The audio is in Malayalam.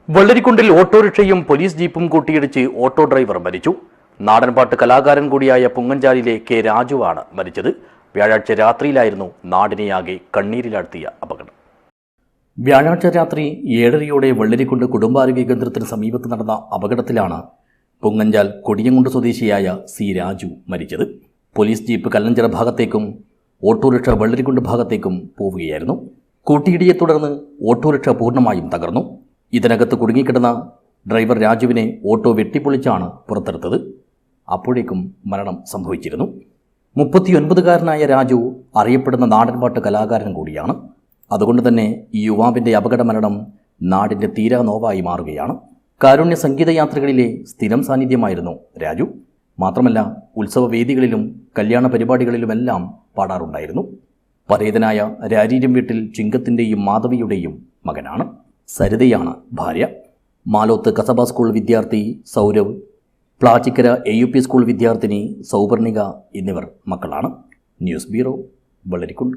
വെള്ളരിക്കുണ്ടിൽ ഓട്ടോറിക്ഷയും പോലീസ് ജീപ്പും കൂട്ടിയിടിച്ച് ഓട്ടോ ഡ്രൈവർ മരിച്ചു. നാടൻപാട്ട് കലാകാരൻ കൂടിയായ പുങ്ങഞ്ചാലിലെ കെ രാജുവാണ് മരിച്ചത്. വ്യാഴാഴ്ച രാത്രിയിലായിരുന്നു നാടിനെയാകെ കണ്ണീരിലാഴ്ത്തിയ അപകടം. വ്യാഴാഴ്ച രാത്രി 7:30 വെള്ളരിക്കുണ്ട് കുടുംബാരോഗ്യ കേന്ദ്രത്തിന് സമീപത്ത് നടന്ന അപകടത്തിലാണ് പുങ്ങഞ്ചാൽ കൊടിയംകുണ്ട് സ്വദേശിയായ സി രാജു മരിച്ചത്. പോലീസ് ജീപ്പ് കല്ലഞ്ചിറ ഭാഗത്തേക്കും ഓട്ടോറിക്ഷ വെള്ളരിക്കുണ്ട് ഭാഗത്തേക്കും പോവുകയായിരുന്നു. കൂട്ടിയിടിയെ തുടർന്ന് ഓട്ടോറിക്ഷ പൂർണ്ണമായും തകർന്നു. ഇതിനകത്ത് കുടുങ്ങിക്കിടന്ന ഡ്രൈവർ രാജുവിനെ ഓട്ടോ വെട്ടിപ്പൊളിച്ചാണ് പുറത്തെടുത്തത്. അപ്പോഴേക്കും മരണം സംഭവിച്ചിരുന്നു. 39-കാരനായ രാജു അറിയപ്പെടുന്ന നാടൻപാട്ട് കലാകാരൻ കൂടിയാണ്. അതുകൊണ്ട് തന്നെ ഈ യുവാവിൻ്റെ അപകട മരണം നാടിൻ്റെ തീരാ നോവായി മാറുകയാണ്. കാരുണ്യ സംഗീതയാത്രകളിലെ സ്ഥിരം സാന്നിധ്യമായിരുന്നു രാജു. മാത്രമല്ല, ഉത്സവവേദികളിലും കല്യാണ പരിപാടികളിലുമെല്ലാം പാടാറുണ്ടായിരുന്നു. പരേതനായ രാരീരം വീട്ടിൽ ചിങ്കത്തിൻ്റെയും മാധവിയുടെയും മകനാണ്. സരിതയാണ് ഭാര്യ. മാലോത്ത് കസബ സ്കൂൾ വിദ്യാർത്ഥി സൗരവ്, പ്ലാച്ചിക്കര AUP സ്കൂൾ വിദ്യാർത്ഥിനി സൗപർണിക എന്നിവർ മക്കളാണ്. News bureau, Vellarikundu.